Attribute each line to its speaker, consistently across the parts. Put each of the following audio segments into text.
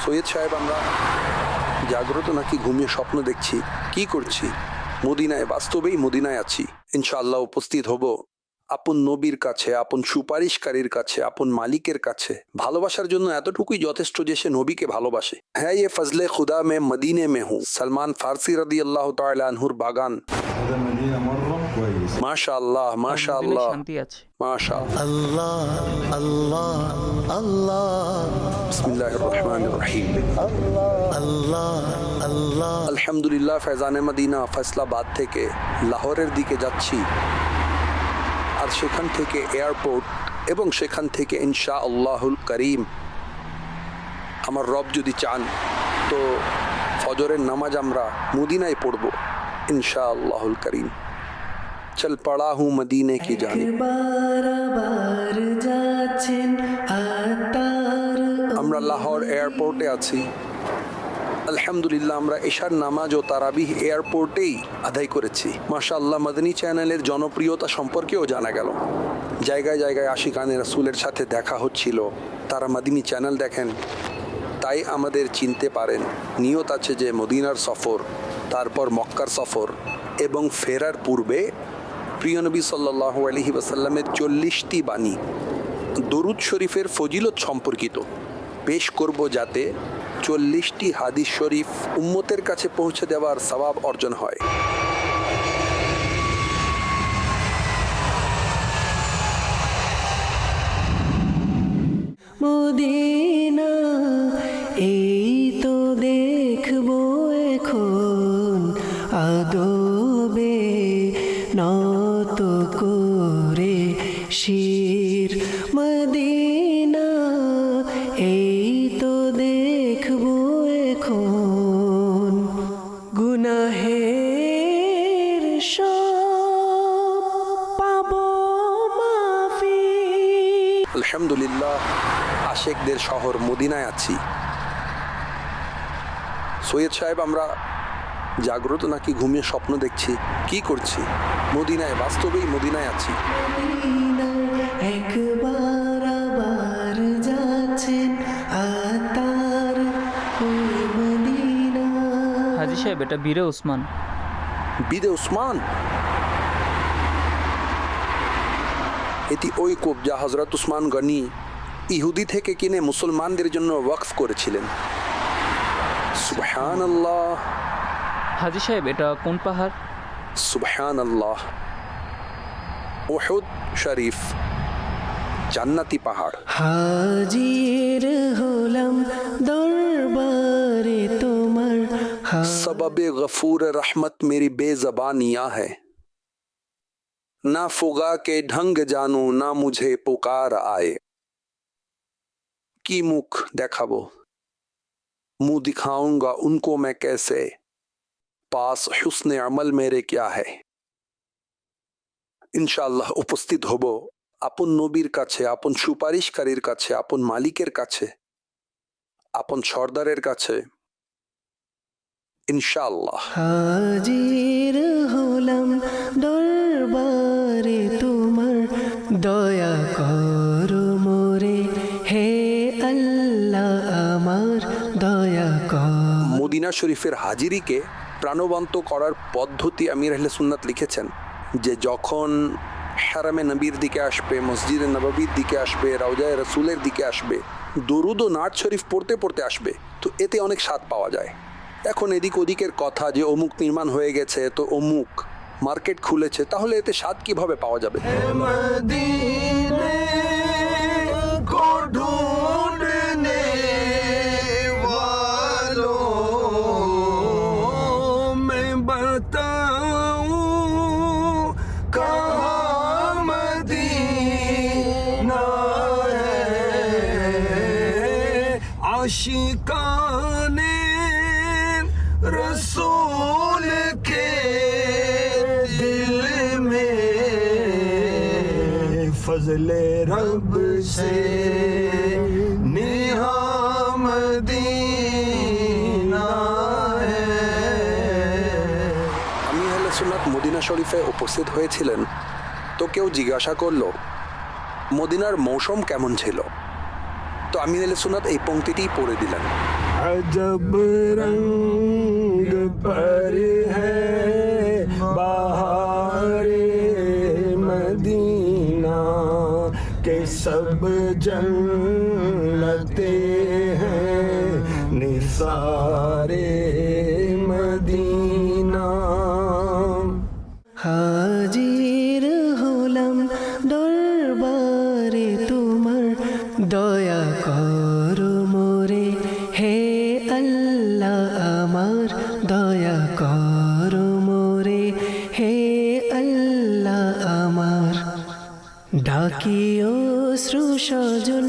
Speaker 1: সৈয়দ সাহেব, আমরা জাগ্রত নাকি ঘুমিয়ে স্বপ্ন দেখছি, কি করছি? মদিনায়, বাস্তবেই মদিনায় আছি। ইনশাআল্লাহ উপস্থিত হব আপন নবীর কাছে, আপন সুপারিশকারীর কাছে, আপন মালিকের কাছে। ভালোবাসার জন্য এতটুকুই যথেষ্ট যে সে নবীকে ভালোবাসে। হ্যাঁ, ये फजले खुदा में मदीने में हूँ। सलमान फारसी रदी अल्लाह ताला अन्हुर बागान। माशाअल्लाह माशाअल्लाह
Speaker 2: শান্তি আছে।
Speaker 1: माशाअल्लाह।
Speaker 3: আল্লাহ আল্লাহ আল্লাহ
Speaker 1: बिस्मिल्लाहिर रहमानिर रहीम।
Speaker 3: আল্লাহ আল্লাহ
Speaker 1: আলহামদুলিল্লাহ, ফেজানে মদিনা ফয়সলাবাদ থেকে লাহোরের দিকে যাচ্ছি, আর সেখান থেকে এয়ারপোর্ট এবং সেখান থেকে ইনশাআল্লাহুল করিম আমার রব যদি চান তো ফজরের নামাজ আমরা মদিনায় পড়ব ইনশাআল্লাহুল করিম। চল পড়া হুঁ মদিনে কি জানিব। আমরা লাহোর এয়ারপোর্টে আছি। আলহামদুলিল্লাহ, আমরা এশার নামাজ ও তারাবিহ এয়ারপোর্টেই আদায় করেছি। মাশাআল্লাহ, মাদানী চ্যানেলের জনপ্রিয়তা সম্পর্কেও জানা গেল। জায়গায় জায়গায় আশিকানে রাসূলের সাথে দেখা হচ্ছিল। তারা মাদানী চ্যানেল দেখেন, তাই আমাদের চিনতে পারেন। নিয়ত আছে যে মদিনার সফর, তারপর মক্কার সফর এবং ফেরার পূর্বে প্রিয় নবী সাল্লাল্লাহু আলাইহি ওয়াসাল্লামের 40টি বাণী দরুদ শরীফের ফজিলত সম্পর্কিত পেশ করব, যাতে 40টি হাদিস শরীফ উম্মতের কাছে পৌঁছে দেওয়ার সওয়াব অর্জন হয়।
Speaker 4: মদিনা এই তো দেখবো এখন, আদবে নত করে শির। মদিনা এই তো দেখবো এখন, গুনাহের সব পাবো মাফি।
Speaker 1: আলহামদুলিল্লাহ, আশেকদের শহর মদিনায় আছি। সৈয়দ সাহেব, আমরা জাগ্রত নাকি ঘুমিয়ে স্বপ্ন দেখছি, কি করছি? মদিনায়, বাস্তবেই মদিনায় আছি।
Speaker 4: একবার আবার যাচ্ছেন আতার ওই মদিনা।
Speaker 2: হাজী সাহেব, এটা বীরে ওসমান।
Speaker 1: বিদে উসমান, এটি ওই কূপ যা হযরত উসমান গনি ইহুদি থেকে কিনে মুসলমানদের জন্য ওয়াকফ করেছিলেন। সুবহানাল্লাহ
Speaker 2: হাজী সাহেব, এটা কোন পাহাড়?
Speaker 1: সুবহানাল্লাহ, উহুদ শরীফ, জান্নাতি পাহাড়।
Speaker 4: হাজির হলাম দরবারে তোমার,
Speaker 1: सबब गफूर रहमत मेरी बेज़बानियाँ है, ना फुगा के ढंग जानू ना मुझे पुकार आए। की मुख देखाबो, मुंह दिखाऊंगा उनको मैं कैसे, पास हुस्न अमल मेरे क्या है। ইনশাআল্লাহ উপস্থিত হব আপন নবীর কাছে, আপন সুপারিশকারীর কাছে, আপন মালিকের কাছে, আপন সর্দারের কাছে ইনশাআল্লাহ।
Speaker 4: হাজির হলাম দরবারে তোমার, দয়া করো মোরে হে আল্লাহ আমার, দয়া কর।
Speaker 1: মদিনা শরীফের হাজিরিকে প্রাণবন্ত করার পদ্ধতি আমির আহলে সুন্নাত লিখেছেন যে যখন হারামে নবীর দিকে আসবে, মসজিদে নববীর দিকে আসবে, রওজায়ে রাসূলের দিকে আসবে, দরুদ ও নাত শরীফ পড়তে পড়তে আসবে, তো এতে অনেক স্বাদ পাওয়া যায়। এখন এদিক ওদিকের কথা যে অমুক নির্মাণ হয়ে গেছে, তো অমুক মার্কেট খুলেছে, তাহলে এতে স্বাদ কিভাবে পাওয়া যাবে?
Speaker 5: आशिकाने रसूल के दिल में फजले रब से नेहा मदीना है।
Speaker 1: আমি আহলে সুন্নাত মদিনা শরীফে উপস্থিত হয়েছিলেন, তো কেউ জিজ্ঞাসা করলো মদিনার মৌসুম কেমন ছিল, তো আমির আহলে সুন্নাত এই পংক্তিটি পড়ে দিলেন।
Speaker 5: अजब रंग पर है बहारे मदीना के सब जन्नते हैं निसारे मदीना।
Speaker 4: হাজির হলাম দরবারে তোমার, দয়া করো মোরে হে আল্লাহ আমার, দয়া করো মোরে হে আল্লাহ আমার। ডাকিও শ্রুসজল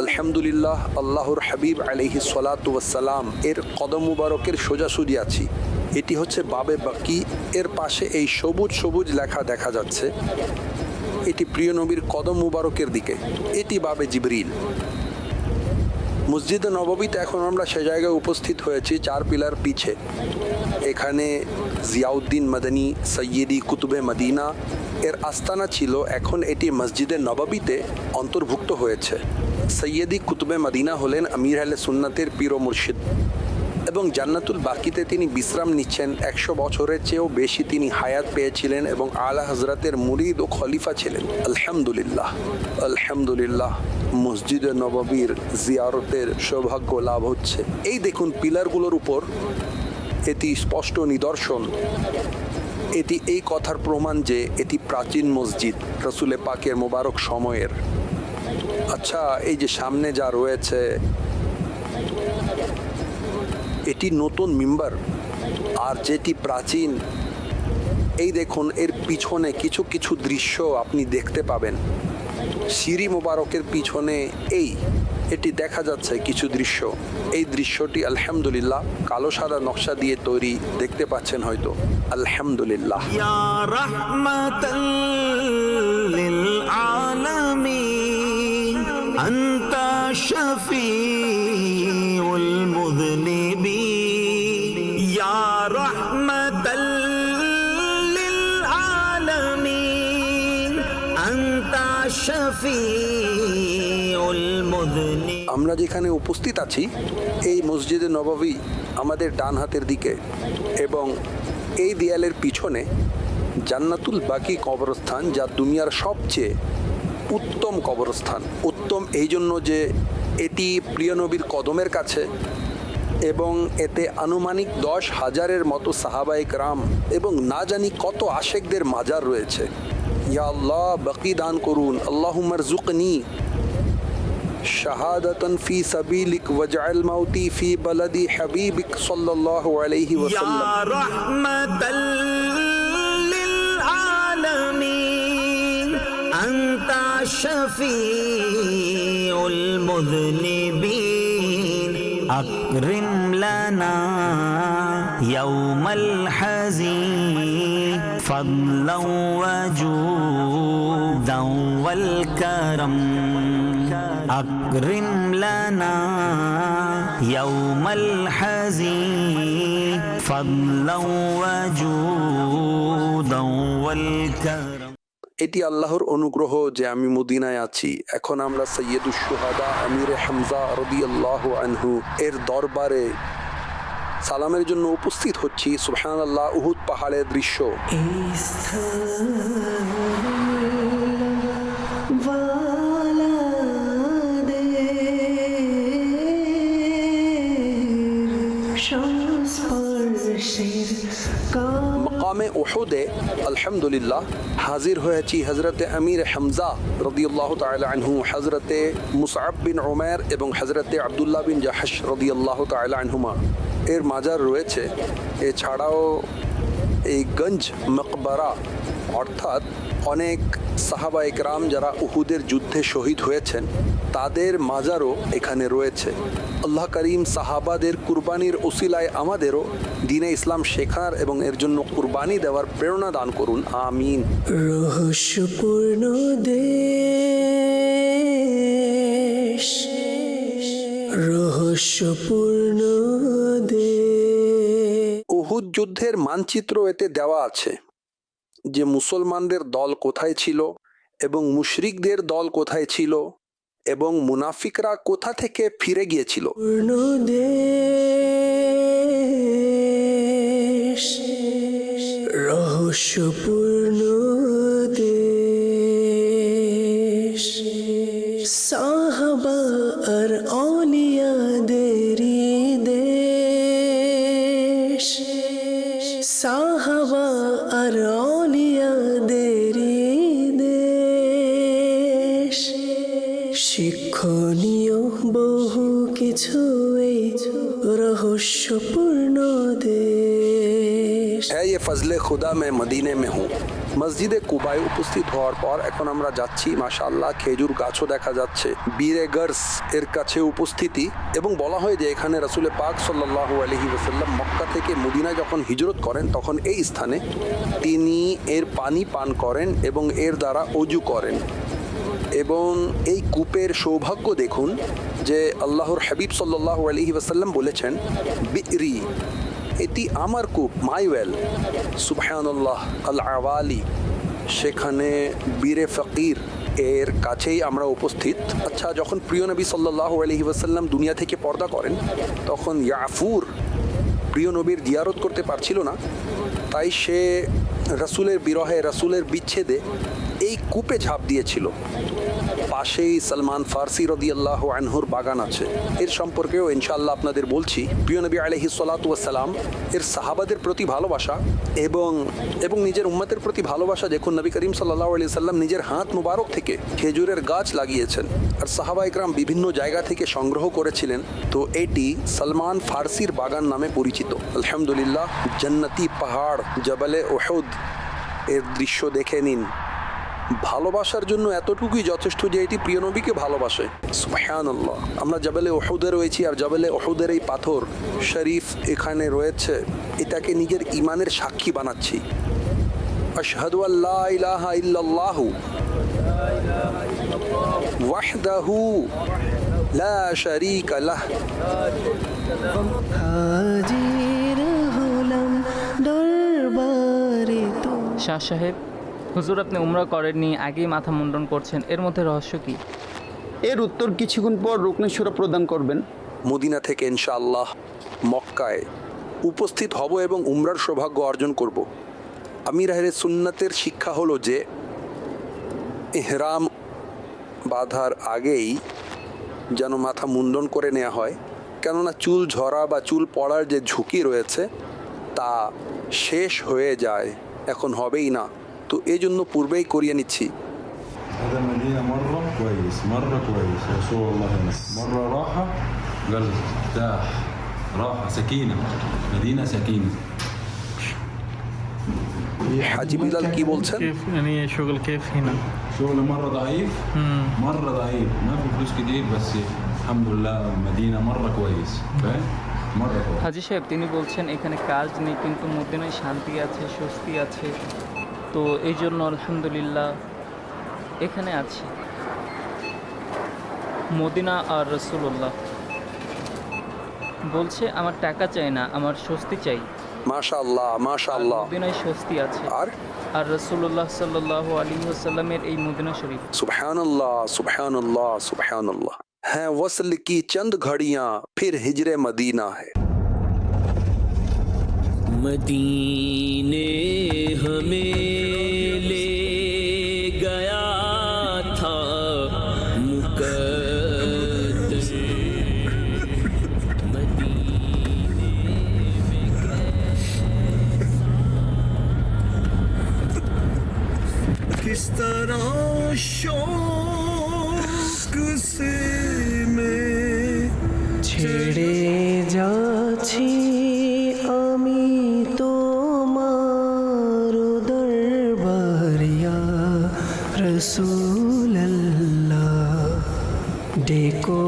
Speaker 1: আলহামদুলিল্লাহ, আল্লাহর হাবিব আলাইহিস সালাতু ওয়াসসালাম এর কদম মুবারকের সোজাসুজি আছি। এটি হচ্ছে বাবে বাকি, এর পাশে এই সবুজ সবুজ লেখা দেখা যাচ্ছে, এটি প্রিয় নবীর কদম মুবারকের দিকে, এটি বাবে জিবরিল। মসজিদে নববীতে এখন আমরা সে জায়গায় উপস্থিত হয়েছি 4 পিলার পিছে। এখানে জিয়াউদ্দিন মাদানী সৈয়দি কুতুবে মদিনা এর আস্তানা ছিল, এখন এটি মসজিদে নববীতে অন্তর্ভুক্ত হয়েছে। সৈয়দি কুতুবে মদিনা হলেন আমির আহলে সুন্নাতের পীর ও মুর্শিদ, এবং জান্নাতুল বাকিতে তিনি বিশ্রাম নিচ্ছেন। 100 বছরের চেয়েও বেশি তিনি হায়াত পেয়েছিলেন এবং আলা হজরতের মুরিদ ও খলিফা ছিলেন। আলহামদুলিল্লাহ, আলহামদুলিল্লাহ, মসজিদে নববীর জিয়ারতের সৌভাগ্য লাভ হচ্ছে। এই দেখুন পিলারগুলোর উপর, এটি স্পষ্ট নিদর্শন, এটি এই কথার প্রমাণ যে এটি প্রাচীন মসজিদ রসুলে পাকের মোবারক সময়ের। আচ্ছা, এই যে সামনে যা রয়েছে এটি নতুন মিম্বার, আর যেটি প্রাচীন, এই দেখুন এর পিছনে কিছু কিছু দৃশ্য আপনি দেখতে পাবেন। সিঁড়ি মোবারকের পিছনে এটি দেখা যাচ্ছে কিছু দৃশ্য। এই দৃশ্যটি আলহামদুলিল্লাহ কালো সাদা নকশা দিয়ে তৈরি, দেখতে পাচ্ছেন হয়তো। আলহামদুলিল্লাহ।
Speaker 5: या रहमतन लिल आलमीन अंता शफीउल मुज़निबीन, या रहमतन लिल आलमीन अंता शफीउल मुज़निबीन।
Speaker 1: আমরা যেখানে উপস্থিত আছি এই মসজিদে নববী আমাদের ডান হাতের দিকে, এবং এই দেয়ালের পিছনে জান্নাতুল বাকি কবরস্থান, যা দুনিয়ার সবচেয়ে উত্তম কবরস্থান। উত্তম এই জন্য যে এটি প্রিয় নবীর কদমের কাছে, এবং এতে আনুমানিক 10,000-এর মতো সাহাবায়ে কেরাম এবং না জানি কত আশেকদের মাজার রয়েছে। ইয়া আল্লাহ, বাকি দান করুন। আল্লাহুম্মা রযুকনি শাহাদাতান ফি সাবিলিক ওয়াজআল মাউতি ফি বালাদি হাবিবিক সাল্লাল্লাহু আলাইহি ওয়াসাল্লাম।
Speaker 5: या रहमतल लिल आलमीन अंता शफीउल मुज़निबीन, अकरिम लना यौमल हज़ीन फضला वजूदा वल करम, अकरिम लना यौमल हज़ीन फضला वजूदा वल करम।
Speaker 1: এটি আল্লাহর অনুগ্রহ যে আমি মদিনায় আছি। এখন আমরা সৈয়দুশ শুহাদা আমির হামজা রাদিয়াল্লাহু আনহু এর দরবারে সালামের জন্য উপস্থিত হচ্ছি। সুবহানাল্লাহ, উহুদ পাহাড়ের দৃশ্য। মকামে উহুদে আলহামদুলিল্লাহ হাজির হয়েছি হজরতে আমির হামজা রাদিয়াল্লাহু তাআলা আনহু, হজরতে মুসআব বিন উমাইর এবং হজরতে আব্দুল্লাহ বিন জাহাশ রাদিয়াল্লাহু তাআলা আনহুমা এর মাজার রয়েছে। এছাড়াও এই গঞ্জ মকবরা, অর্থাৎ অনেক সাহাবায়ে কেরাম যারা উহুদের যুদ্ধে শহীদ হয়েছেন তাদের মাজারও এখানে রয়েছে। আল্লাহ করিম সাহাবাদের কুরবানির ওসিলায় আমাদেরও দ্বীনে ইসলাম শেখার এবং এর জন্য কুরবানি দেওয়ার প্রেরণা দান করুন, আমিন।
Speaker 4: রহস্যপূর্ণ দেশ, রহস্যপূর্ণ দেশ।
Speaker 1: উহুদ যুদ্ধের মানচিত্র এতে দেওয়া আছে, যে মুসলমানদের দল কোথায় ছিল এবং মুশরিকদের দল কোথায় ছিল, এবং মুনাফিকরা কোথা থেকে ফিরে গিয়েছিল।
Speaker 4: পূর্ণ দেশ রহস্যপূর্ণ দেশ সাহাবা আর আউলিয়াদেরই দেশ সাহাবা আর আউলিয়াদেরই দেশ শিক্ষণীয় বহু কিছু এই রহস্যপূর্ণ দেশ।
Speaker 1: হ্যাঁ, ये फजले खुदा मैं मदीने में हूँ। মসজিদে কুবায় উপস্থিত হওয়ার পর এখন আমরা যাচ্ছি, মাশাআল্লাহ খেজুর গাছও দেখা যাচ্ছে, বীরে গর্স এর কাছে উপস্থিতি। এবং বলা হয় যে এখানে রাসূল পাক সাল্লাল্লাহু আলাইহি ওয়াসাল্লাম মক্কা থেকে মদিনায় যখন হিজরত করেন তখন এই স্থানে তিনি এর পানি পান করেন এবং এর দ্বারা অজু করেন। এবং এই কূপের সৌভাগ্য দেখুন যে আল্লাহর হাবিব সাল্লাল্লাহু আলাইহি ওয়াসাল্লাম বলেছেন, বিরি, এটি আমার কূপ, মাই ওয়েল, সুবহানাল্লাহ আল আওয়ালি। সেখানে বীরে ফকির এর কাছেই আমরা উপস্থিত। আচ্ছা, যখন প্রিয় নবী সাল্লাল্লাহু আলাইহি ওয়াসাল্লাম দুনিয়া থেকে পর্দা করেন তখন ইয়াফুর প্রিয় নবীর জিয়ারত করতে পারছিল না, তাই সে রাসূলের বিরহে, রাসূলের বিচ্ছেদে এই কূপে ঝাঁপ দিয়েছিল। পাশেই সালমান ফারসি রাদিয়াল্লাহু আনহুর বাগান আছে, এর সম্পর্কেও ইনশাআল্লাহ আপনাদের বলছি। প্রিয় নবী আলাইহিস সালাতু ওয়াস সালাম এর সাহাবাদের প্রতি ভালোবাসা এবং নিজের উম্মতের প্রতি ভালোবাসা দেখুন। নবী করিম সাল্লাল্লাহু আলাইহি সাল্লাম নিজের হাত মুবারক থেকে খেজুরের গাছ লাগিয়েছেন আর সাহাবা ইকরাম বিভিন্ন জায়গা থেকে সংগ্রহ করেছিলেন। তো এটি সালমান ফারসির বাগান নামে পরিচিত। আলহামদুলিল্লাহ, জান্নাতি পাহাড় জবালে উহুদ এর দৃশ্য দেখে নিন। ভালোবাসার জন্য এতটুকুই যথেষ্ট যে এটি প্রিয় নবীকে ভালোবাসে। সুবহানাল্লাহ, আমরা জাবালে উহুদে রয়েছি আর জাবালে উহুদের এই পাথর শরীফ এখানে রয়েছে, এটাকে নিজের ইমানের সাক্ষী বানাচ্ছি। আশহাদু আল্লা ইলাহা ইল্লাল্লাহু ওয়াহদাহু লা শারীকা লাহ।
Speaker 4: হাজির হলাম দরবারে তো।
Speaker 2: শাহ সাহেব, হুজুর আপনি উমরা করেননি, আগেই মাথা মুন্ডন করছেন, এর মধ্যে রহস্য কি?
Speaker 6: এর উত্তর কিছুক্ষণ পর রুকনেশ্বরা প্রদান করবেন।
Speaker 1: মদিনা থেকে ইনশাআল্লাহ মক্কায় উপস্থিত হব এবং উমরার সৌভাগ্য অর্জন করব। আমির আহলে সুন্নাতের শিক্ষা হলো যে ইহরাম বাঁধার আগেই যেন মাথা মুন্ডন করে নেওয়া হয়, কেননা চুল ঝরা বা চুল পড়ার যে ঝুঁকি রয়েছে তা শেষ হয়ে যায়, এখন হবেই না। তো এই জন্য পূর্বেই করিয়ে নিচ্ছি।
Speaker 7: هذا المدينة مرة كويس، مرة كويس، رسول الله هنا مرة راحة قلب ارتاح، راحة سكينة، مدينة سكينة.
Speaker 1: হাজি বিলাল কি বলছেন?
Speaker 8: كيف يعني شغل كيف هنا؟
Speaker 7: شغل مرة ضعيف، مرة ضعيف، ما في فلوس كتير بس الحمد لله مدينة مرة كويس، فاهم؟ مرة كويس.
Speaker 2: হাজি সাহেব তিনি বলছেন এখানে কাজ নেই কিন্তু মদিনায় শান্তি আছে, স্বস্তি আছে, তো এই জন্য আলহামদুলিল্লাহ এখানে আছি। মদিনা আর রাসূলুল্লাহ বলছে আমার টাকা চাই না, আমার স্বস্তি চাই।
Speaker 1: মাশাআল্লাহ, মাশাআল্লাহ।
Speaker 2: মদিনায় স্বস্তি আছে
Speaker 1: আর
Speaker 2: আর রাসূলুল্লাহ সাল্লাল্লাহু আলাইহি ওয়াসাল্লামের এই মদিনা শরীফ।
Speaker 1: सुबहानल्लाह, सुबहानल्लाह, सुबहानल्लाह। हैं वसल की चंद घड़ियां फिर हिजरे मदीना है।
Speaker 9: मदीने हमें ले गया था मुकद्दस, मदीने में
Speaker 3: किस तरह शौक से मैं
Speaker 4: ছেড়ে যাচ্ছি আমি তোমার দরবারিয়া রসুল্লাহ, ডেকো